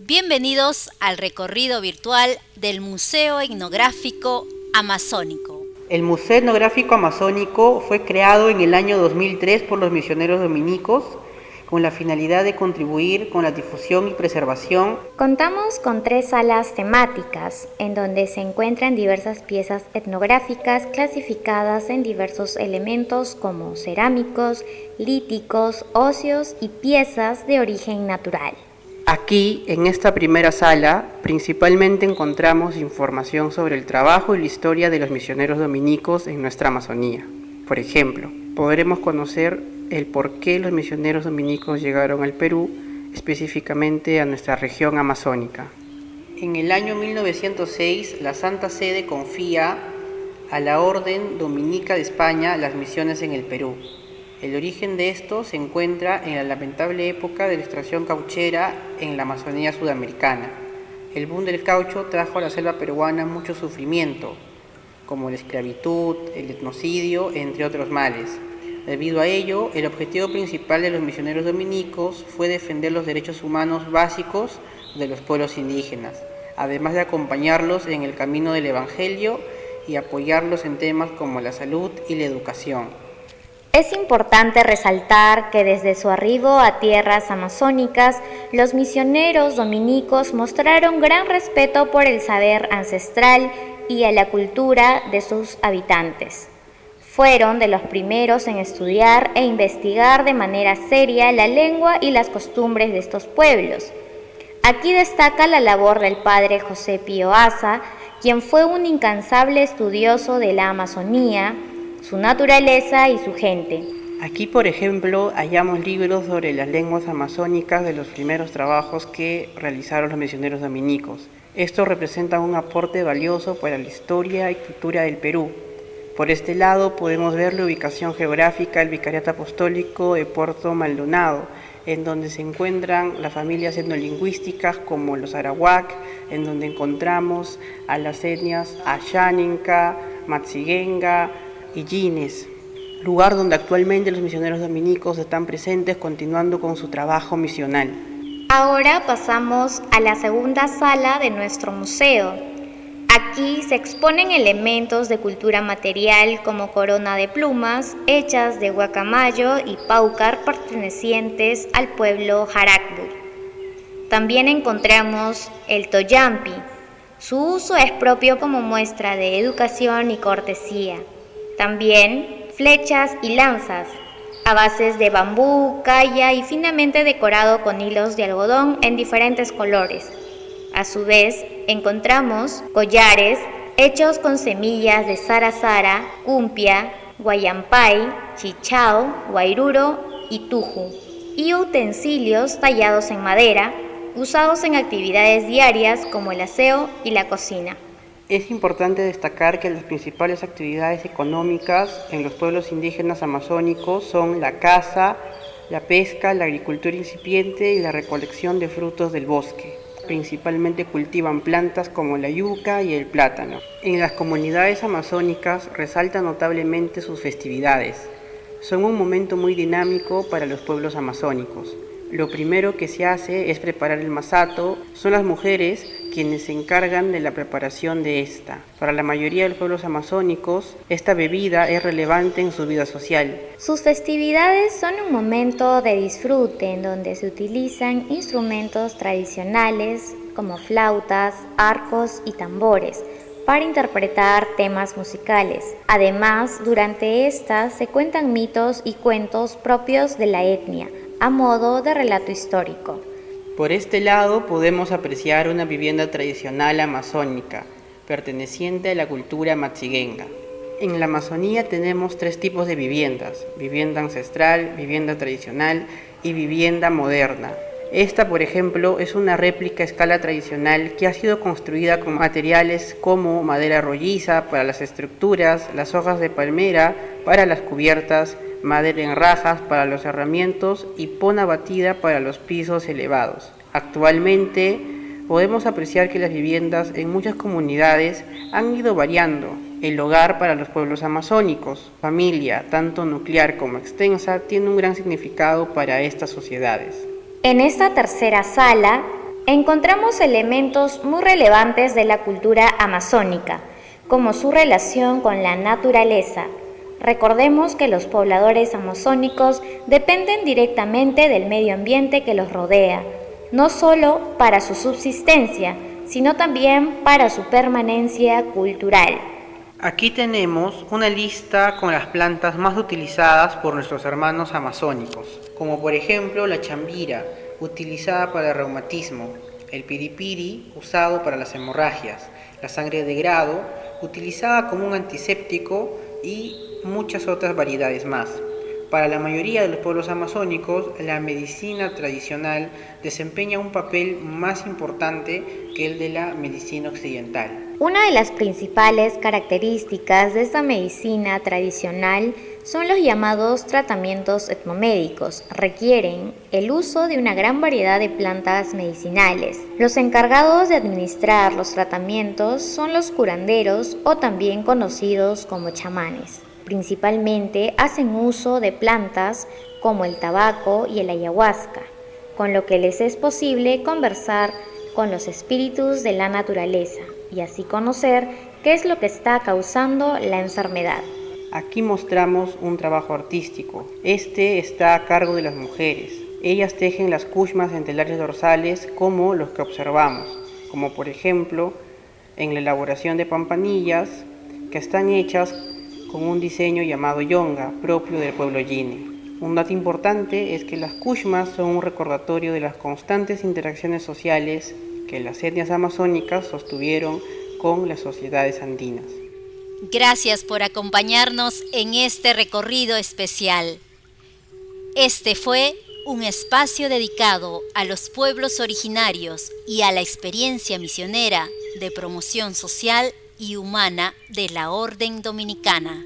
Bienvenidos al recorrido virtual del Museo Etnográfico Amazónico. El Museo Etnográfico Amazónico fue creado en el año 2003 por los misioneros dominicos con la finalidad de contribuir con la difusión y preservación. Contamos con 3 salas temáticas, en donde se encuentran diversas piezas etnográficas clasificadas en diversos elementos como cerámicos, líticos, óseos y piezas de origen natural. Aquí, en esta primera sala, principalmente encontramos información sobre el trabajo y la historia de los misioneros dominicos en nuestra Amazonía. Por ejemplo, podremos conocer el por qué los misioneros dominicos llegaron al Perú, específicamente a nuestra región amazónica. En el año 1906, la Santa Sede confía a la Orden Dominica de España las misiones en el Perú. El origen de esto se encuentra en la lamentable época de la extracción cauchera en la Amazonía sudamericana. El boom del caucho trajo a la selva peruana mucho sufrimiento, como la esclavitud, el etnocidio, entre otros males. Debido a ello, el objetivo principal de los misioneros dominicos fue defender los derechos humanos básicos de los pueblos indígenas, además de acompañarlos en el camino del Evangelio y apoyarlos en temas como la salud y la educación. Es importante resaltar que desde su arribo a tierras amazónicas, los misioneros dominicos mostraron gran respeto por el saber ancestral y a la cultura de sus habitantes. Fueron de los primeros en estudiar e investigar de manera seria la lengua y las costumbres de estos pueblos. Aquí destaca la labor del padre José Pío Asa, quien fue un incansable estudioso de la Amazonía, su naturaleza y su gente. Aquí, por ejemplo, hallamos libros sobre las lenguas amazónicas de los primeros trabajos que realizaron los misioneros dominicos. Estos representan un aporte valioso para la historia y cultura del Perú. Por este lado podemos ver la ubicación geográfica del Vicariato Apostólico de Puerto Maldonado, en donde se encuentran las familias etnolingüísticas como los arawak, en donde encontramos a las etnias Ashaninka, Matsiguenga y Yines, lugar donde actualmente los misioneros dominicos están presentes continuando con su trabajo misional. Ahora pasamos a la segunda sala de nuestro museo. Aquí se exponen elementos de cultura material como corona de plumas, hechas de guacamayo y paucar pertenecientes al pueblo Jarakbur. También encontramos el toyampi. Su uso es propio como muestra de educación y cortesía. También flechas y lanzas, a bases de bambú, caya y finamente decorado con hilos de algodón en diferentes colores. A su vez, encontramos collares hechos con semillas de zara, cumpia, guayampay, chichao, guairuro y tuju, y utensilios tallados en madera, usados en actividades diarias como el aseo y la cocina. Es importante destacar que las principales actividades económicas en los pueblos indígenas amazónicos son la caza, la pesca, la agricultura incipiente y la recolección de frutos del bosque. Principalmente cultivan plantas como la yuca y el plátano. En las comunidades amazónicas resaltan notablemente sus festividades. Son un momento muy dinámico para los pueblos amazónicos. Lo primero que se hace es preparar el masato. Son las mujeres quienes se encargan de la preparación de esta. Para la mayoría de los pueblos amazónicos, esta bebida es relevante en su vida social. Sus festividades son un momento de disfrute en donde se utilizan instrumentos tradicionales como flautas, arcos y tambores para interpretar temas musicales. Además, durante estas se cuentan mitos y cuentos propios de la etnia, a modo de relato histórico. Por este lado podemos apreciar una vivienda tradicional amazónica, perteneciente a la cultura matsiguenga. En la Amazonía tenemos 3 tipos de viviendas: vivienda ancestral, vivienda tradicional y vivienda moderna. Esta, por ejemplo, es una réplica a escala tradicional que ha sido construida con materiales como madera rolliza para las estructuras, las hojas de palmera para las cubiertas, madera en rajas para los herramientos y pona batida para los pisos elevados. Actualmente podemos apreciar que las viviendas en muchas comunidades han ido variando. El hogar para los pueblos amazónicos, familia tanto nuclear como extensa, tiene un gran significado para estas sociedades. En esta tercera sala encontramos elementos muy relevantes de la cultura amazónica, como su relación con la naturaleza. Recordemos que los pobladores amazónicos dependen directamente del medio ambiente que los rodea, no solo para su subsistencia, sino también para su permanencia cultural. Aquí tenemos una lista con las plantas más utilizadas por nuestros hermanos amazónicos, como por ejemplo la chambira, utilizada para el reumatismo, el piripiri, usado para las hemorragias, la sangre de grado, utilizada como un antiséptico y muchas otras variedades más. Para la mayoría de los pueblos amazónicos, la medicina tradicional desempeña un papel más importante que el de la medicina occidental. Una de las principales características de esta medicina tradicional son los llamados tratamientos etnomédicos. Requieren el uso de una gran variedad de plantas medicinales. Los encargados de administrar los tratamientos son los curanderos o también conocidos como chamanes. Principalmente hacen uso de plantas como el tabaco y el ayahuasca, con lo que les es posible conversar con los espíritus de la naturaleza y así conocer qué es lo que está causando la enfermedad. Aquí mostramos un trabajo artístico. Este está a cargo de las mujeres. Ellas tejen las kushmas en telares dorsales como los que observamos, como por ejemplo en la elaboración de pampanillas que están hechas con un diseño llamado yonga, propio del pueblo Yini. Un dato importante es que las kushmas son un recordatorio de las constantes interacciones sociales que las etnias amazónicas sostuvieron con las sociedades andinas. Gracias por acompañarnos en este recorrido especial. Este fue un espacio dedicado a los pueblos originarios y a la experiencia misionera de promoción social y humana de la Orden Dominicana.